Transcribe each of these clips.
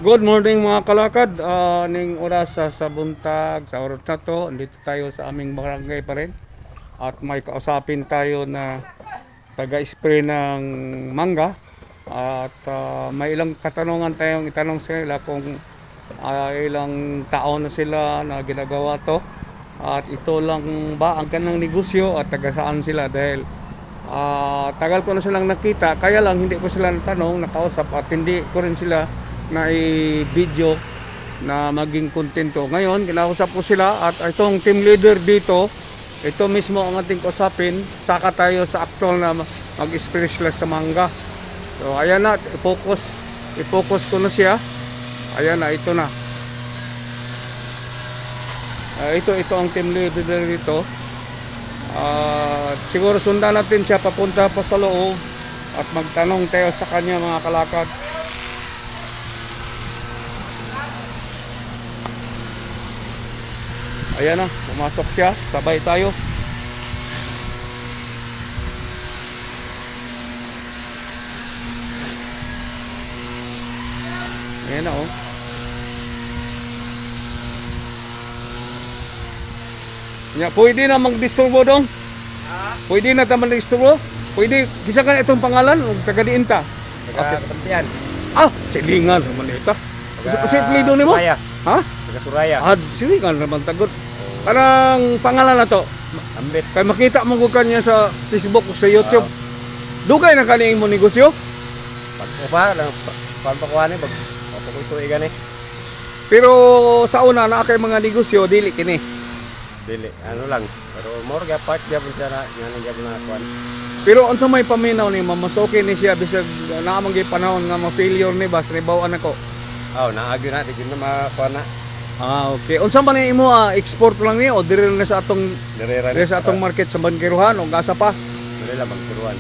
Good morning mga kalakad. Ning oras sa buntag, sa oras na to, andito tayo sa aming barangay pa rin. At may kausapin tayo na taga-spray ng mangga. At may ilang katanungan tayong itanong sa nila kung ilang taon na sila na ginagawa to. At ito lang ba ang kanang negosyo at taga saan sila dahil tagal ko na silang nakita, kaya lang hindi ko sila natanong, nakausap at hindi ko rin sila na i-video na maging kontento. Ngayon, kinausap ko sila at itong team leader dito, ito mismo ang ating kausapin. Saka tayo sa actual na mag-spray sila sa mangga. So, ayan na, i-focus ko na siya. Ayan na, ito na. Ito ang team leader dito. Siguro sundan natin siya papunta pa sa loob at magtanong tayo sa kanya mga kalakad. Ayan na, pumasok siya, sabay tayo. Ayan na, oh. Pwede na mag-disturbo dong? Pwede na taman mag-disturbo? Pwede, kisa ka itong pangalan, taga-diin ta? Taga-Pantian. Silingan naman ito. Kasi plido ni mo? Suraya. Ha? Taga-Suraya. Silingan naman tagot. Parang pangalan na to. Ambit. Kaya makita mo ko kanya sa Facebook o sa YouTube. Dugay na kaniing mo negosyo? Pag-upa, pagpakuha ni, pagpakuha ito eh. Pero sa una na kay mga negosyo, dili kini. Dili, ano lang. Pero more ga part siya siya na yan na kuan. Pero unsa may paminaw ni mamasukin ni siya bisag naa man gyud panahon nga ma-failure ni bas ribaw ko. Naagyo na di na makuha na. Okay. Unsa man ni imo export lang ni o dire na sa atong market sa Bankiruhan o gasa pa? Dire lang magturuan.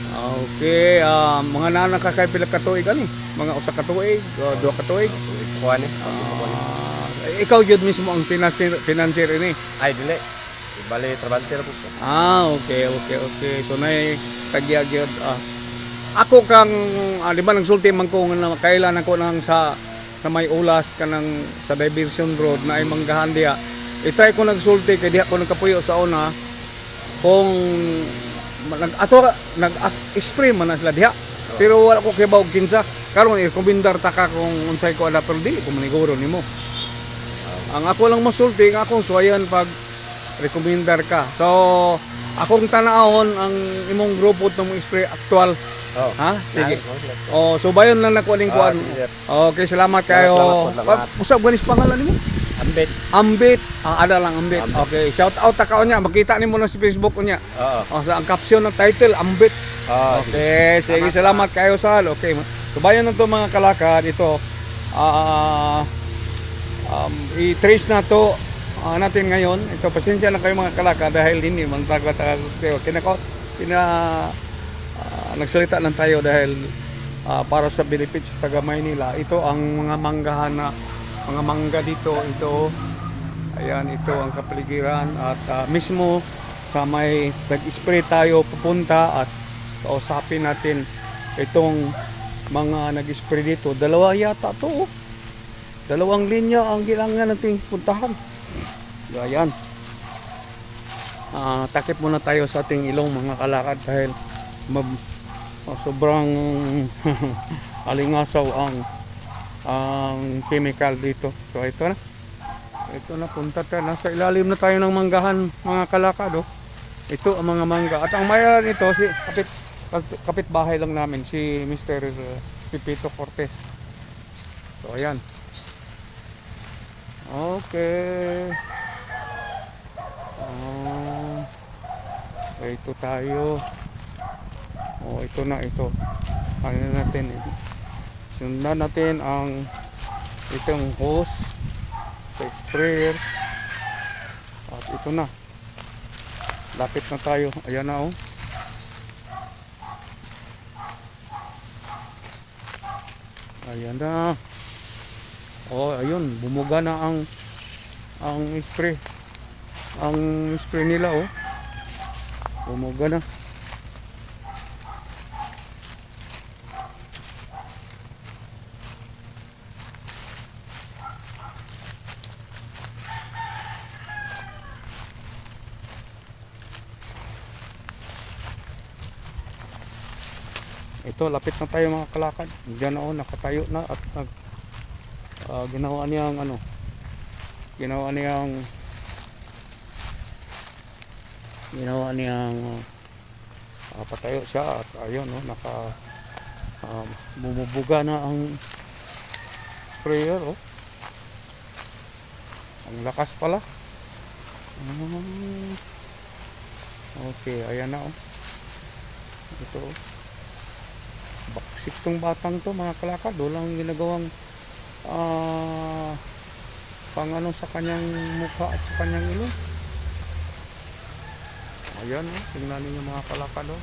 Okay, mga nana ka kay pila ka tuig ani? Mga usa ka tuig, duha ka tuig. Kuha ni. Ikaw gyud mismo ang financier ini. Ay dili. Ibali trabalter po. Okay. So nay tagya gyud ako kang di ba nagsulti man ko nga kailan ako nang sa may ulas kanang sa Diversion Road na ay manggahan diha. I-try ko nagsulti kay diha ko nagkapuyo sa una kung nag-spray man na sila diha. Pero wala ko kibaw kinsa. Karon i-recommendar ta ka kung unsay ko ada pero dili ko maniguro nimo. Ang ako lang masulti nga akong suwayan pag recommendar ka. So akong tanahon ang imong grupo tong spray actual. Ha? Sige. So bayon lang nako ning kuan. Okay, salamat kayo. Usab ganis pangalan nimo? Ambit. Ada lang Ambit. Okay, shout out ta kaon niya. Makita nimo na sa Facebook niya. Sa ang caption ng title Ambit. Okay, sige, salamat kayo sal. Okay. So bayon na to mga kalakad ito. I-trace na to natin ngayon. Ito, pasensya na kayo mga kalaka dahil hindi man tagal-tagal kayo. Nagsalita lang tayo dahil para sa benefits sa taga Maynila. Ito ang mga manggahan na mga mangga dito. Ito, ayan, ito ang kapaligiran at mismo sa may nag-spray tayo pupunta at kausapin natin itong mga nag-spray dito. Dalawa yata to. Dalawang linya ang kailangan nating puntahan. Ayan. Takip muna tayo sa ating ilong mga kalakad dahil sobrang alingasaw ang chemical dito. So ito na punta tayo. Nasa ilalim na tayo ng manggahan mga kalakad. Ito ang mga mangga. At ang mayaran ito si kapitbahay lang namin si Mr. Pipito Cortez. So ayan. Okay. Ito tayo. Ito na ito. Ano natin sundan natin ang itong hose sa sprayer. At ito na. Lapit na tayo. Ayan na Ayan na. Ayun, bumuga na ang spray. Ang spray nila bumuga na. Ito, lapit na tayo mga kalakad. Diyan ako, nakatayo na at ginawa niyang ano, ginawa niyang patayo siya at ayun, no, bumubuga na ang sprayer, oh. Ang lakas pala. Okay, ayan na, oh. Ito, oh. Baksik tong batang to mga kalakad. Walang ginagawang pang ano sa kanyang mukha at sa kanyang ilong. Ayan, oh. Tingnan ninyo mga kalakad, oh.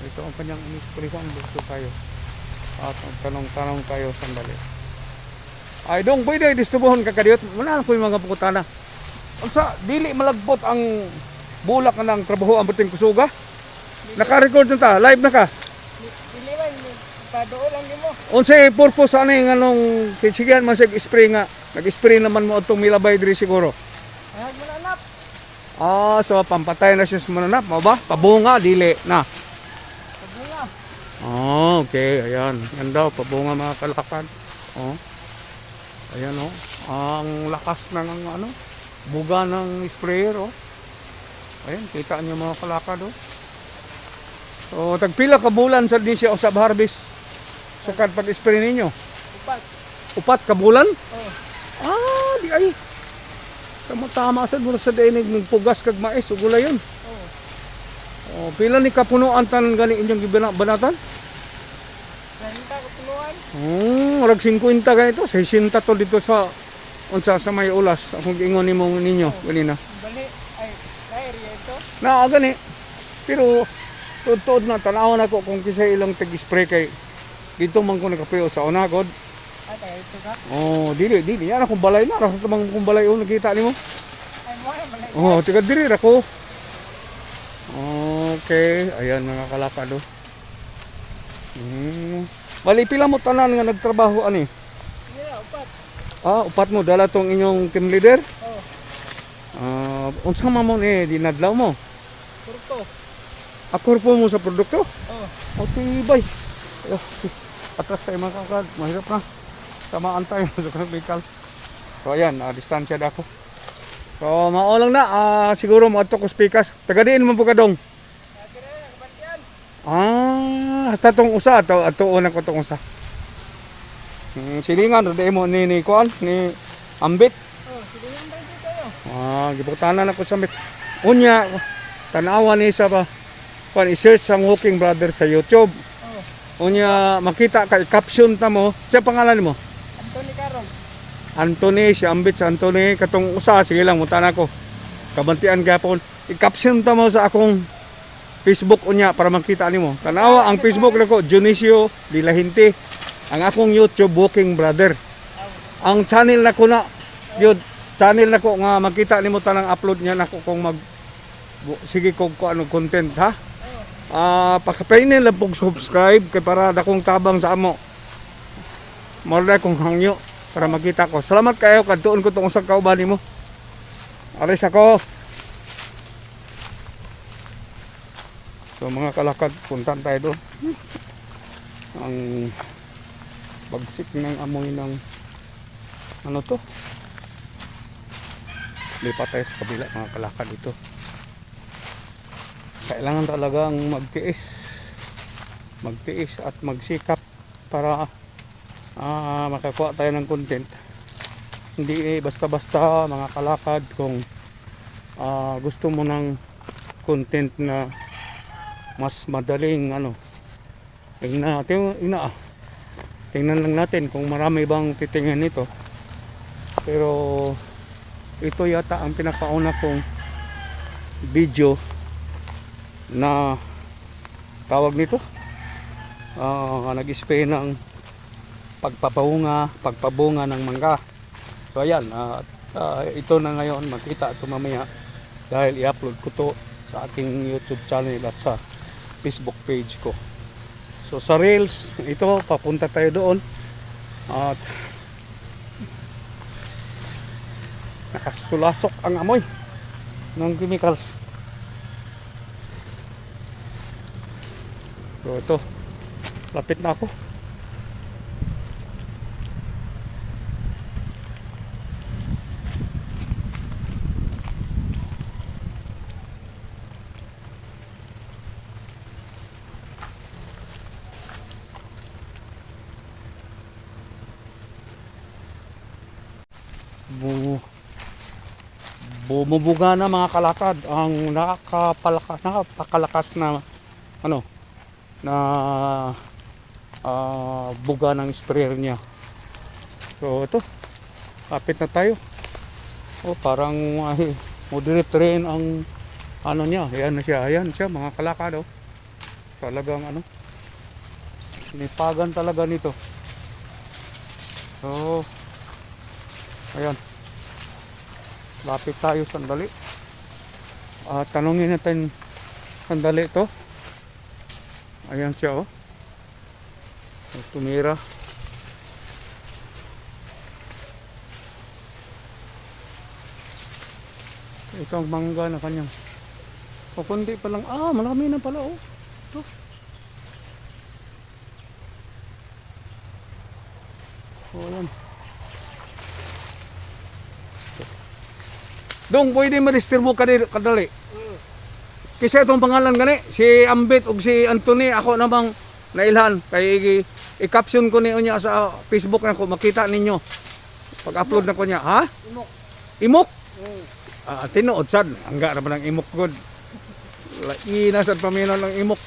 Ito ang kanyang inisprihan. Dito tayo at tanong-tanong tayo sandali. Ay dong, pwede distribuhon ka kadiyot. Wala ko yung mga pukutana. Unsa dili malagpot ang bulak ng trabaho ang buting kusuga. Naka-record na ta, live na ka. Dili man padoo lang nimo. Unsay purpose ani nganong kisigan man sa spray nga. Nag-spray naman mo atong milabay diri siguro. Ayag mo na anak. So pampatay na siya sa mananap, mo ba? Pabunga dili na. Pabunga. Okay, ayan. Yan daw pabunga mga kalakad. Oh. Ayan, oh. Ang lakas ng ano, buga ng sprayer, oh. Ayan, kita niyo mga kalakad, oh. So, tagpila ka bulan sa din siya usab harvest. Sukad pag-spray ninyo. Upat ka bulan? Di ay. Tama sad mo sa dinig magpugas kag mais ug gulay yun. Pila ni kapunuan tan gani inyong gibanatan? 30 ka punuan. Murag 50 ganito, 60 to dito sa unsa sa may ulas. Akong giingon nimo ninyo ganina. Bali ay area ito. Na gani. Pero tuod na tanawon ako kung kisay ilang tag-spray kay dito man ko nakapuyo sa unagod. Ay tayo ito ka. Dili. Yan akong balay na. Rasa tamang kong balay nakita nimo. Ay mo na balay. Tiga diri ra ko. Okay, ayan mga kalakad, oh. Bali pila mo tanan nga nagtrabaho ani? Yeah, upat. Upat mo dala tong inyong team leader? Oh. Unsa man mo ni dinadlaw mo? Kurto. Akorpo mo sa produkto? Oh. Tibay. Atras tayo mga kalakad, mahirap na. Tamaan tayo sa chemical. So ayan, distansya dako. So mao lang na, siguro mo ato ko speakers. Tagadiin mo po kadong. Hasta tong usa ato una ko tong usa. Silingan ro mo ni kuan ni Ambit. Silingan ba dito kayo? Gibutanan ako sa Ambit. Unya tanawa ni sa ba kuan i-search ang Walking Brother sa YouTube. Unya makita kay caption ta mo. Siya pangalan mo? Anthony Caron. Anthony, si Ambit sa Anthony katong usa sige lang mutan ako. Kabantian gyapon. I-caption ta mo sa akong Facebook unya para makita nimo. Tanawa ang Facebook nako Junicio De La Gente. Ang akong YouTube Walking Brother. Ang channel nako na yun, channel nako nga makita nimo tanang upload niya nako kung sige kung ano content ha. Pakapainin lang pong subscribe kay para dakong tabang sa amo. Mora kong hangyo para makita ko. Salamat kayo kadtuon ko tong usag kauban nimo. Aris ako. So mga kalakad, puntan tayo doon. Ang bagsik ng amoy ng ano to. Lipat tayo sa kabila mga kalakad ito. Kailangan talagang magtiis at magsikap para makakuha tayo ng content. Hindi basta-basta mga kalakad kung gusto mo ng content na mas madaling tingnan lang natin kung marami bang titingnan nito. Pero ito yata ang pinakauna kong video na tawag nito nag-spray ng pagpabunga ng mangga. So ayan, ito na ngayon makita ito mamaya dahil i-upload ko to sa aking YouTube channel at sa Facebook page ko. So sa Reels ito papunta tayo doon at nakasulasok ang amoy ng chemicals. So ito Lapit na ako. Bumubuga na mga kalakad ang napakalakas na ano na buga ng sprayer niya. So ito, kapit na tayo. Parang moderate rin ang ano niya. Ayan siya mga kalakad. Talagang sinipagan talaga nito. So ayan, lapit tayo sandali. Tanungin natin sandali ito. Ayan siya tumira. Ito ang mangga na kanyang. Kundi pa lang. Marami na pala ito. Ayan. Dong, pwede ma-register mo kadali. Kasi itong pangalan gani, si Ambit ug si Anthony, ako namang nailhan. Kay i-caption ko niya sa Facebook na ko, makita ninyo. Pag-upload na ko niya. Ha? Imok. Imok? Tinuod sad. Angga naman ang imok god. Laina sad paminon ng imok.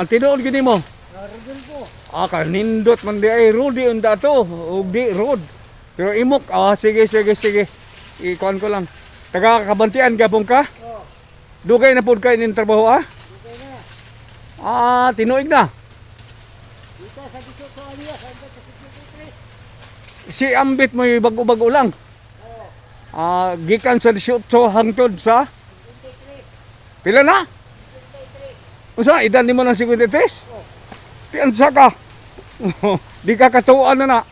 Ang tinuod gini mo? Rodel po. Kanindot man di ay Rudy unda to. Ug di Rod. Pero imok, sige. Ikuan ko lang. Taga kabantian gabong ka? Dugay na pud kay ning trabaho Okay na. Tinuig na. Dito sa dito sa Alias, hanggang sa 53. Si Ambit mo bago-bago lang. Gikan sa 18 hangtod sa 53. pila na? 53. Unsa edad nimo ng 53? Ti ansa ka? Di ka katuan na.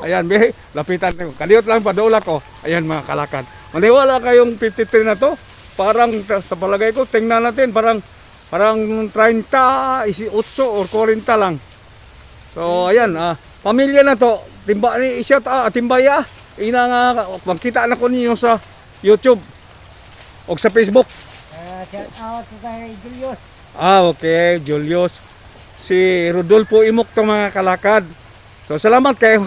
Ayan, lapitan ko. Kadiyot lang padula ko. Ayan mga kalakad. Maniwala kayong 53 na to. Parang sa palagay ko, tingnan natin parang 30, 8 or 40 lang. So ayan, pamilya na to. Timba ni siya timbaya. Ina nga makita na ko ninyo sa YouTube o sa Facebook. Shout out to kay Julius. Okay, Julius. Si Rodolfo Imok to mga kalakad. So salamat kayo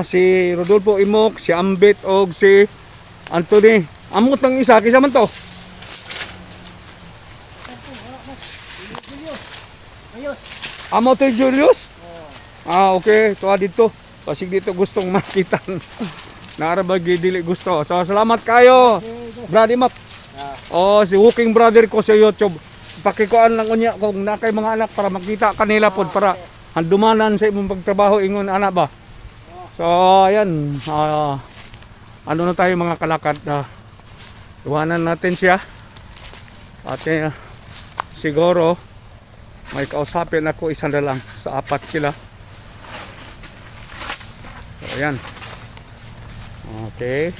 si Rodolfo Imok, si Ambit og si Anthony. Amot ng isa kisa man to. Ayos. Amo to Julius? Okay, tuwa dito. Pasig dito gustong makita. Narabagi dili gusto. So salamat kayo. Brady Mac. Si Walking Brother ko sa YouTube. Pakikuan lang unya kung na kay mga anak para makita kanila pod para handumanan sa imong pagtrabaho ingon ana ba. So ayan, ano na tayo mga kalakad, iwanan natin siya. At siguro may kausapin ako isa na lang sa apat sila. So ayan. Okay.